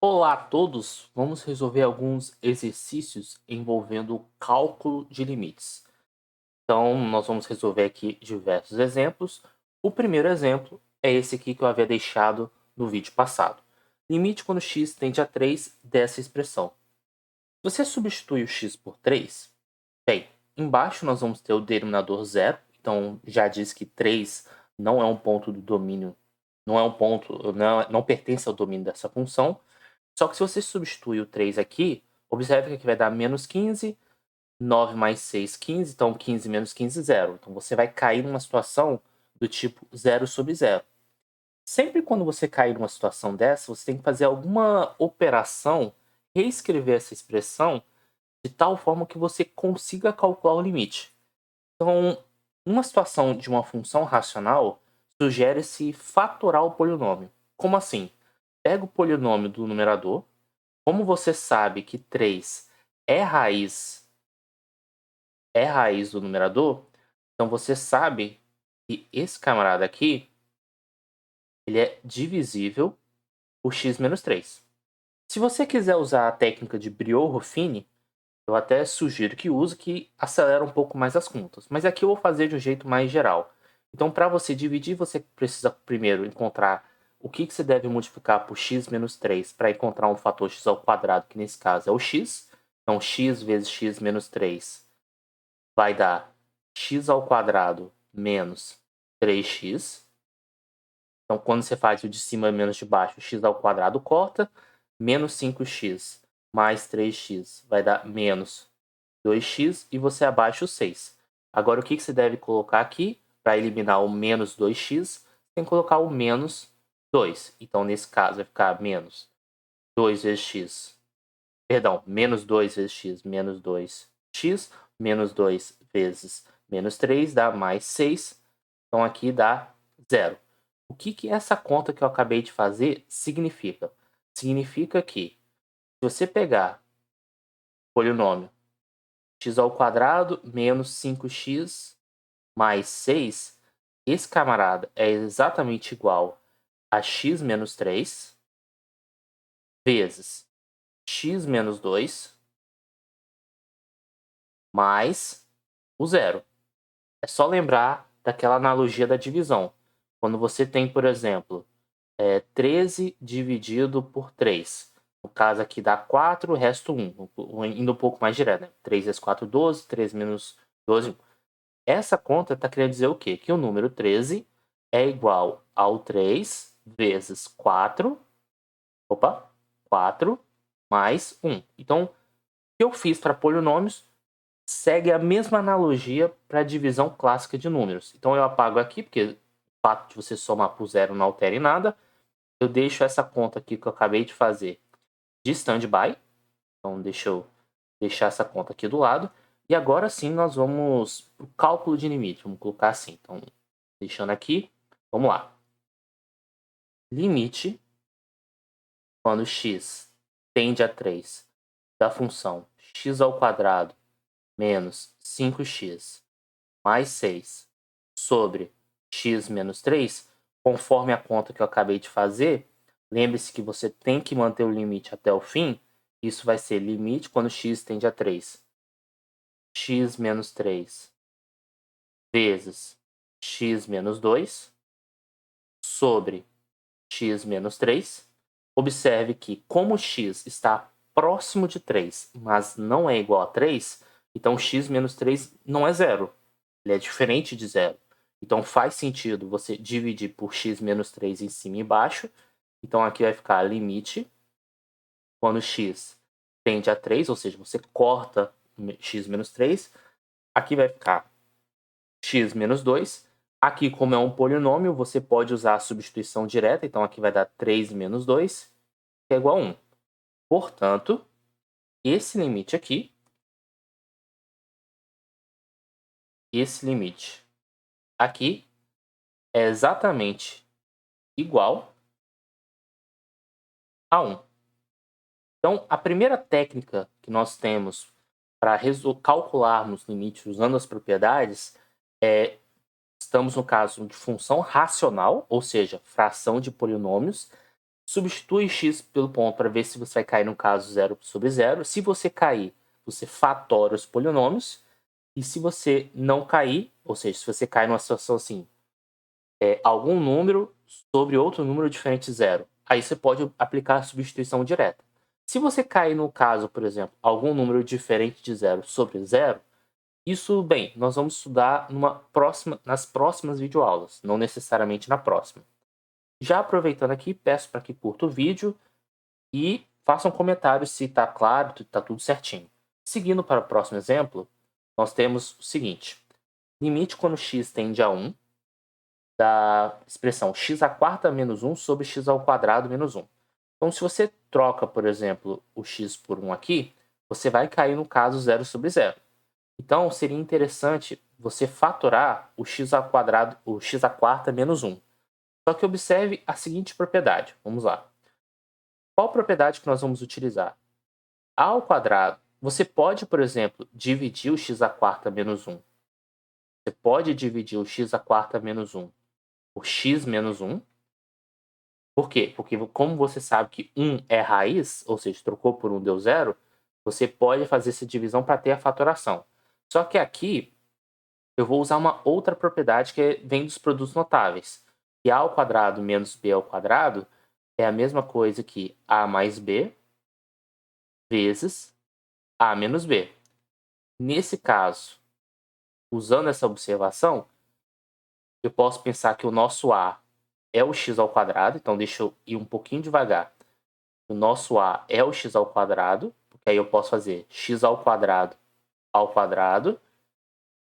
Olá a todos! Vamos resolver alguns exercícios envolvendo o cálculo de limites. Então, nós vamos resolver aqui diversos exemplos. O primeiro exemplo é esse aqui que eu havia deixado no vídeo passado. Limite quando x tende a 3 dessa expressão. Você substitui o x por 3? Bem, embaixo nós vamos ter o denominador zero. Então, já diz que 3 não é um ponto do domínio, não é um ponto, não pertence ao domínio dessa função. Só que se você substituir o 3 aqui, observe que aqui vai dar menos 15, 9 mais 6, 15, então 15 menos 15, 0. Então você vai cair numa situação do tipo 0 sobre 0. Sempre quando você cair numa situação dessa, você tem que fazer alguma operação, reescrever essa expressão de tal forma que você consiga calcular o limite. Então, numa situação de uma função racional, sugere-se fatorar o polinômio. Como assim? Pega o polinômio do numerador. Como você sabe que 3 é raiz do numerador, então você sabe que esse camarada aqui ele é divisível por x menos 3. Se você quiser usar a técnica de Briot-Ruffini, eu até sugiro que use, que acelera um pouco mais as contas. Mas aqui eu vou fazer de um jeito mais geral. Então, para você dividir, você precisa primeiro encontrar o que você deve multiplicar por x menos 3 para encontrar um fator x ao quadrado, que nesse caso é o x. Então, x vezes x menos 3 vai dar x ao quadrado menos 3x. Então, quando você faz o de cima menos de baixo, x ao quadrado corta. Menos 5x mais 3x vai dar menos 2x e você abaixa o 6. Agora, o que você deve colocar aqui? Para eliminar o menos 2x, tem que colocar o menos 2. Então, nesse caso, vai ficar menos 2 vezes x. Perdão, menos 2 vezes x, menos 2x, menos 2 vezes menos 3 dá mais 6. Então, aqui dá 0. O que essa conta que eu acabei de fazer significa? Significa que, se você pegar o polinômio x ao quadrado menos 5x mais 6, esse camarada é exatamente igual a x menos 3 vezes x menos 2 mais o zero. É só lembrar daquela analogia da divisão. Quando você tem, por exemplo, 13 dividido por 3. No caso aqui dá 4, resta 1. Indo um pouco mais direto, né? 3 vezes 4, 12. 3 menos 12, 1. Essa conta está querendo dizer o quê? Que o número 13 é igual ao 3 vezes 4. Opa! 4 mais 1. Então, o que eu fiz para polinômios segue a mesma analogia para a divisão clássica de números. Então, eu apago aqui, porque o fato de você somar por zero não altera em nada. Eu deixo essa conta aqui que eu acabei de fazer de stand-by. Então, deixa eu deixar essa conta aqui do lado. E agora sim nós vamos para o cálculo de limite. Vamos colocar assim. Então, deixando aqui. Vamos lá. Limite quando x tende a 3 da função x ao quadrado menos 5x mais 6 sobre x menos 3, conforme a conta que eu acabei de fazer, lembre-se que você tem que manter o limite até o fim. Isso vai ser limite quando x tende a 3. X menos 3 vezes x menos 2 sobre x menos 3. Observe que, como x está próximo de 3, mas não é igual a 3, então x menos 3 não é zero. Ele é diferente de zero. Então faz sentido você dividir por x menos 3 em cima e embaixo. Então aqui vai ficar limite quando x tende a 3, ou seja, você corta x menos 3. Aqui vai ficar x menos 2. Aqui, como é um polinômio, você pode usar a substituição direta. Então aqui vai dar 3 menos 2, que é igual a 1. Portanto, esse limite aqui, esse limite aqui é exatamente igual a 1. Então, a primeira técnica que nós temos para calcularmos limites usando as propriedades é, estamos no caso de função racional, ou seja, fração de polinômios. substitui x pelo ponto para ver se você vai cair no caso 0 sobre 0. Se você cair, você fatora os polinômios. E se você não cair, ou seja, se você cair numa situação assim, algum número sobre outro número diferente de 0, aí você pode aplicar a substituição direta. Se você cair no caso, por exemplo, algum número diferente de 0 sobre 0, isso, bem, nós vamos estudar nas próximas videoaulas, não necessariamente na próxima. Já aproveitando aqui, peço para que curta o vídeo e faça um comentário se está claro, se está tudo certinho. Seguindo para o próximo exemplo, nós temos o seguinte. Limite quando x tende a 1 da expressão x à quarta menos 1 sobre x ao quadrado menos 1. Então, se você troca, por exemplo, o x por 1 aqui, você vai cair no caso 0 sobre 0. Então, seria interessante você fatorar o x ao quadrado, o x à quarta menos 1. Só que observe a seguinte propriedade. Vamos lá. Qual propriedade que nós vamos utilizar? A ao quadrado, você pode, por exemplo, dividir o x à quarta menos 1. Você pode dividir o x à quarta menos 1 por x menos 1. Por quê? Porque como você sabe que 1 é raiz, ou seja, trocou por 1 deu 0, você pode fazer essa divisão para ter a fatoração. Só que aqui eu vou usar uma outra propriedade que vem dos produtos notáveis. Que a ao quadrado menos b ao quadrado é a mesma coisa que a mais b vezes a menos b. Nesse caso, usando essa observação, eu posso pensar que o nosso a é o x ao quadrado, então deixa eu ir um pouquinho devagar. O nosso a é o x ao quadrado, porque aí eu posso fazer x ao quadrado,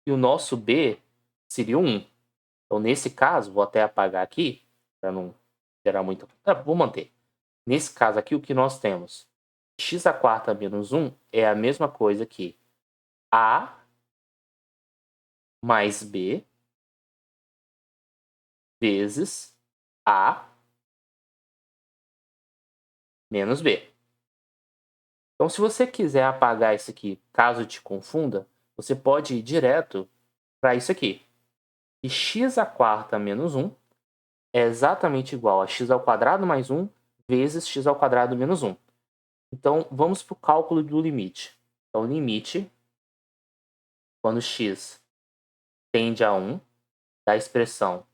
e o nosso b seria 1. Então, nesse caso, vou até apagar aqui, para não gerar muito... vou manter. Nesse caso aqui, o que nós temos? X à quarta menos 1 é a mesma coisa que a mais b vezes a menos b. Então, se você quiser apagar isso aqui, caso te confunda, você pode ir direto para isso aqui. E x à quarta menos 1 é exatamente igual a x ao quadrado mais 1 vezes x ao quadrado menos 1. Então, vamos para o cálculo do limite. Então, limite, quando x tende a 1, da expressão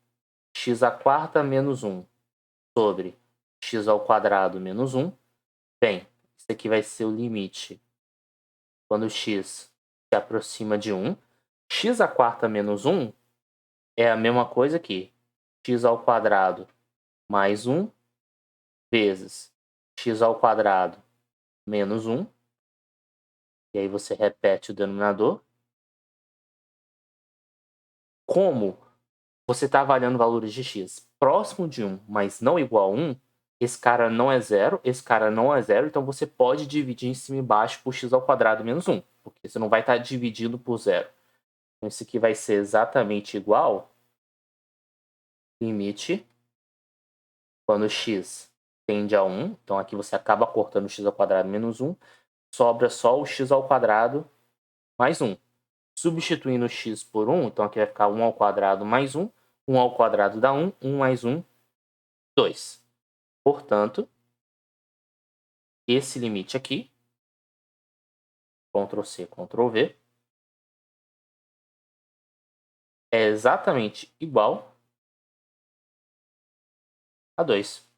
x à quarta menos 1 sobre x ao quadrado menos 1. Bem, isso aqui vai ser o limite quando x se aproxima de 1. X à quarta menos 1 é a mesma coisa que x ao quadrado mais 1 vezes x ao quadrado menos 1. E aí você repete o denominador. Como você está avaliando valores de x próximo de 1, mas não igual a 1, esse cara não é zero, esse cara não é zero, então você pode dividir em cima e embaixo por x ao quadrado menos 1, porque você não vai estar dividindo por zero. Então, isso aqui vai ser exatamente igual limite quando x tende a 1. Então, aqui você acaba cortando x ao quadrado menos 1. Sobra só o x ao quadrado mais 1. Substituindo x por 1, então aqui vai ficar 1 ao quadrado mais 1. 1 ao quadrado dá 1. 1 mais 1, 2. Portanto, esse limite aqui, Ctrl C, Ctrl V, é exatamente igual a 2.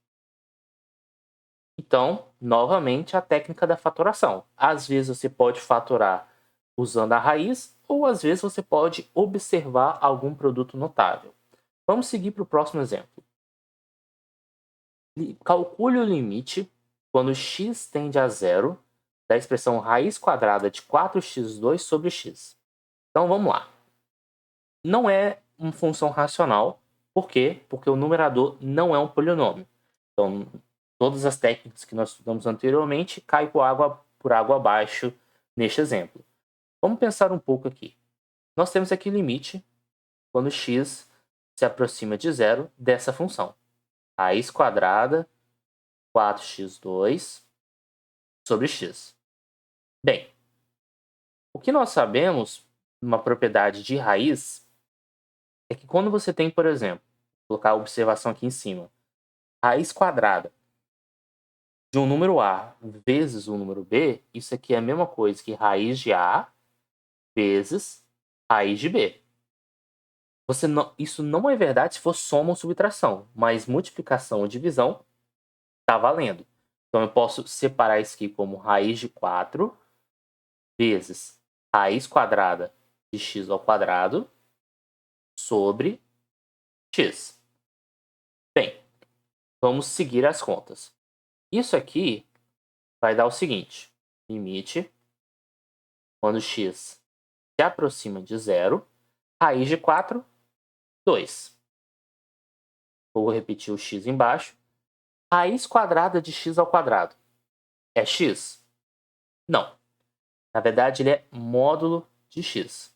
Então, novamente, a técnica da fatoração. Às vezes você pode fatorar usando a raiz, ou às vezes você pode observar algum produto notável. Vamos seguir para o próximo exemplo. Calcule o limite quando x tende a zero da expressão raiz quadrada de 4x2 sobre x. Então, vamos lá. Não é uma função racional. Por quê? Porque o numerador não é um polinômio. Então, todas as técnicas que nós estudamos anteriormente caem por água abaixo neste exemplo. Vamos pensar um pouco aqui. Nós temos aqui limite quando x se aproxima de zero dessa função. Raiz quadrada 4x2 sobre x. Bem, o que nós sabemos, uma propriedade de raiz, é que quando você tem, por exemplo, vou colocar a observação aqui em cima, raiz quadrada. de um número A vezes um número B, isso aqui é a mesma coisa que raiz de A vezes raiz de B. Isso não é verdade se for soma ou subtração, mas multiplicação ou divisão está valendo. Então, eu posso separar isso aqui como raiz de 4 vezes raiz quadrada de x ao quadrado sobre x. Bem, vamos seguir as contas. Isso aqui vai dar o seguinte: limite, quando x se aproxima de zero, raiz de 4, 2. Vou repetir o x embaixo. Raiz quadrada de x ao quadrado é x? Não. Na verdade, ele é módulo de x.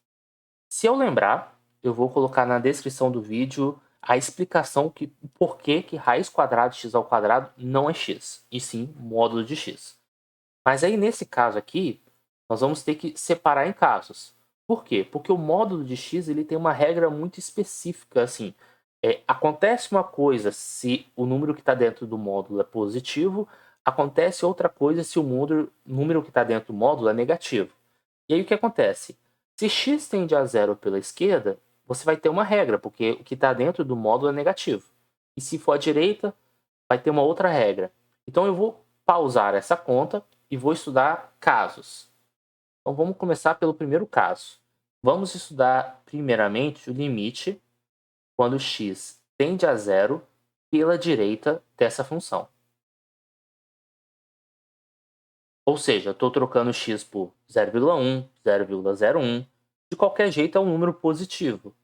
Se eu lembrar, eu vou colocar na descrição do vídeo a explicação que por que raiz quadrada de x ao quadrado não é x, e sim módulo de x. Mas aí, nesse caso aqui, nós vamos ter que separar em casos. Por quê? Porque o módulo de x ele tem uma regra muito específica, assim. Acontece uma coisa se o número que está dentro do módulo é positivo, acontece outra coisa se o número que está dentro do módulo é negativo. E aí o que acontece? Se x tende a zero pela esquerda, você vai ter uma regra, porque o que está dentro do módulo é negativo. E se for à direita, vai ter uma outra regra. Então eu vou pausar essa conta e vou estudar casos. Então vamos começar pelo primeiro caso. Vamos estudar primeiramente o limite quando x tende a zero pela direita dessa função. Ou seja, eu estou trocando x por 0,1, 0,01. De qualquer jeito, é um número positivo.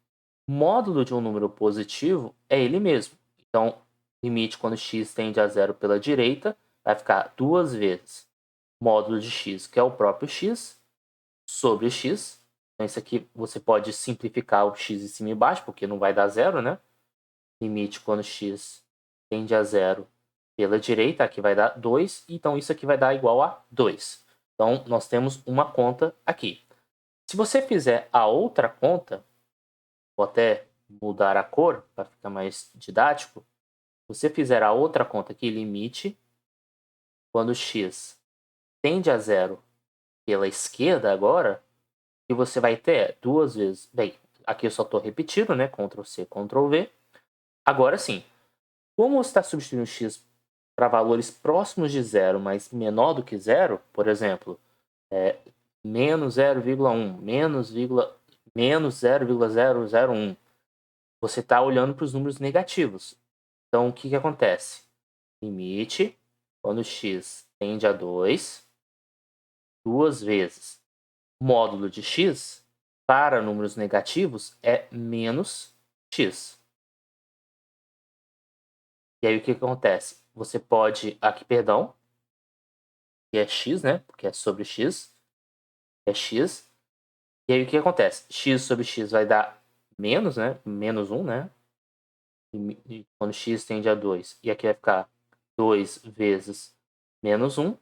Módulo de um número positivo é ele mesmo. Então, limite quando x tende a zero pela direita vai ficar 2 vezes módulo de x, que é o próprio x, sobre x. Então, isso aqui você pode simplificar o x em cima e embaixo, porque não vai dar zero, né? Limite quando x tende a zero pela direita, aqui vai dar 2, então isso aqui vai dar igual a 2. Então, nós temos uma conta aqui. Se você fizer a outra conta, vou até mudar a cor para ficar mais didático. Se você fizer a outra conta aqui, limite, quando x tende a zero pela esquerda agora, e você vai ter duas vezes. Bem, aqui eu só estou repetindo, né? Ctrl C, Ctrl V. Agora sim, como você está substituindo x para valores próximos de zero, mas menor do que zero, por exemplo, menos 0,1, menos 0,001, você está olhando para os números negativos. Então, o que acontece? Limite, quando x tende a 2, duas vezes módulo de x para números negativos é menos x. E aí o que acontece? Você pode, aqui, perdão, que é x, né? Porque é sobre x, é x. E aí o que acontece? X sobre x vai dar menos, né? Menos 1, né? E quando x tende a 2. E aqui vai ficar 2 vezes menos 1.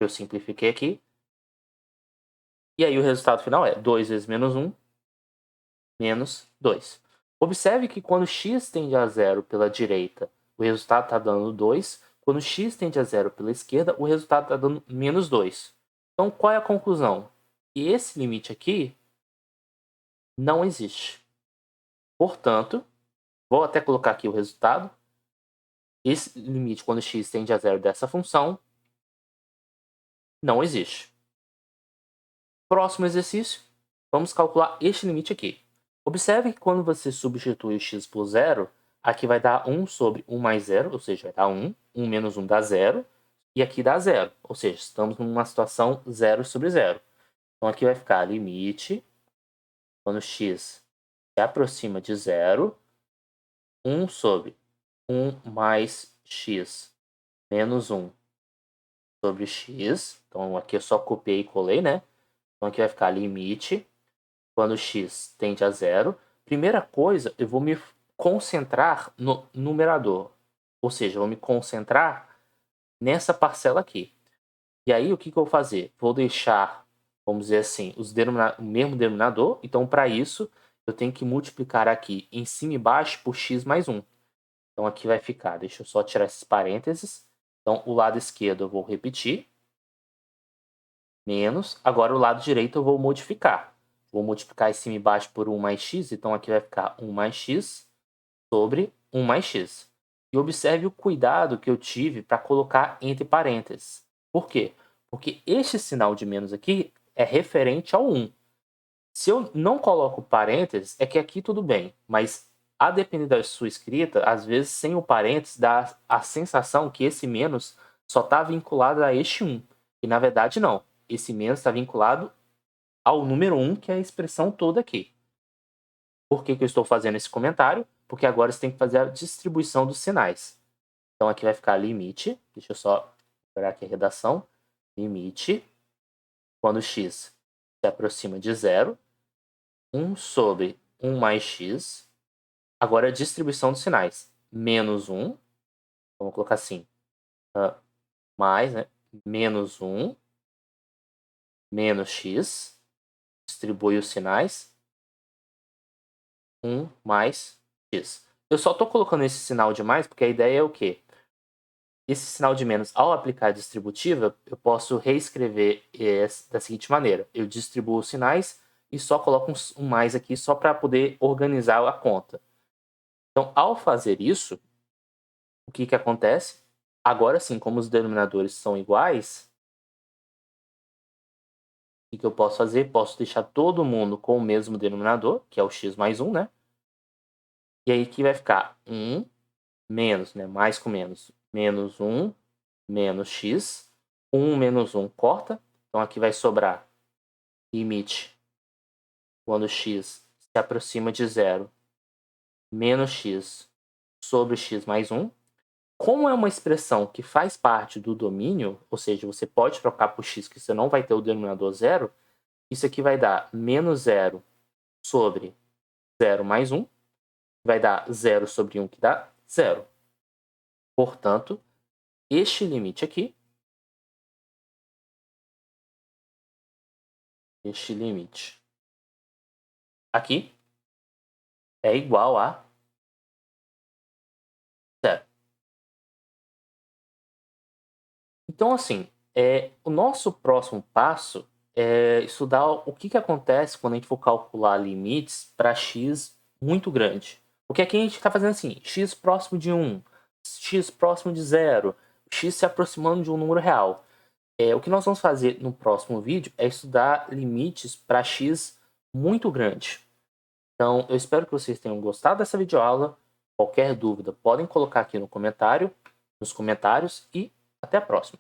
Eu simplifiquei aqui. E aí o resultado final é 2 vezes menos 1, menos 2. Observe que quando x tende a zero pela direita, o resultado está dando 2. Quando x tende a zero pela esquerda, o resultado está dando menos 2. Então, qual é a conclusão? Que esse limite aqui não existe. Portanto, vou até colocar aqui o resultado. Esse limite, quando x tende a zero dessa função, não existe. Próximo exercício, vamos calcular este limite aqui. Observe que quando você substitui o x por zero, aqui vai dar 1 sobre 1 mais 0, ou seja, vai dar 1. 1 menos 1 dá 0. E aqui dá 0, ou seja, estamos numa situação 0 sobre 0. Então aqui vai ficar limite, quando x se aproxima de 0, 1 sobre 1 mais x menos 1 sobre x. Então aqui eu só copiei e colei, né? Então aqui vai ficar limite, quando x tende a zero. Primeira coisa, eu vou me concentrar no numerador. Ou seja, eu vou me concentrar nessa parcela aqui. E aí, o que eu vou fazer? Vou deixar, vamos dizer assim, o mesmo denominador. Então, para isso, eu tenho que multiplicar aqui em cima e embaixo por x mais 1. Então, aqui vai ficar, deixa eu só tirar esses parênteses. Então, o lado esquerdo eu vou repetir, menos. Agora, o lado direito eu vou modificar. Vou multiplicar em cima e embaixo por 1 mais x, então aqui vai ficar 1 mais x sobre 1 mais x. E observe o cuidado que eu tive para colocar entre parênteses. Por quê? Porque este sinal de menos aqui é referente ao 1. Se eu não coloco parênteses, é que aqui tudo bem, mas a depender da sua escrita, às vezes sem o parênteses dá a sensação que esse menos só está vinculado a este 1. E na verdade não. Esse menos está vinculado ao número 1, que é a expressão toda aqui. Por que eu estou fazendo esse comentário? Porque agora você tem que fazer a distribuição dos sinais. Então aqui vai ficar limite, deixa eu só pegar aqui a redação, limite, quando x se aproxima de 0, 1 sobre 1 mais x, agora a distribuição dos sinais, menos 1, vamos colocar assim, mais, né, menos 1, menos x, distribui os sinais, 1 mais x. Eu só estou colocando esse sinal de mais porque a ideia é o quê? Esse sinal de menos, ao aplicar a distributiva, eu posso reescrever da seguinte maneira. Eu distribuo os sinais e só coloco um mais aqui só para poder organizar a conta. Então, ao fazer isso, o que acontece? Agora sim, como os denominadores são iguais, o que eu posso fazer? Posso deixar todo mundo com o mesmo denominador, que é o x mais 1, né? E aí que vai ficar 1 menos, né? Mais com menos. Menos 1 menos x. 1 menos 1 corta. Então aqui vai sobrar limite quando x se aproxima de 0 menos x sobre x mais 1. Como é uma expressão que faz parte do domínio, ou seja, você pode trocar por x que você não vai ter o denominador 0, isso aqui vai dar menos 0 sobre 0 mais 1, vai dar 0 sobre 1, que dá 0. Portanto, este limite aqui, este limite aqui, é igual a 0. Então, assim, o nosso próximo passo é estudar o que acontece quando a gente for calcular limites para x muito grande. Porque aqui a gente está fazendo assim, x próximo de 1, x próximo de 0, x se aproximando de um número real. O que nós vamos fazer no próximo vídeo é estudar limites para x muito grande. Então, eu espero que vocês tenham gostado dessa videoaula. Qualquer dúvida, podem colocar aqui no comentário, nos comentários, e até a próxima.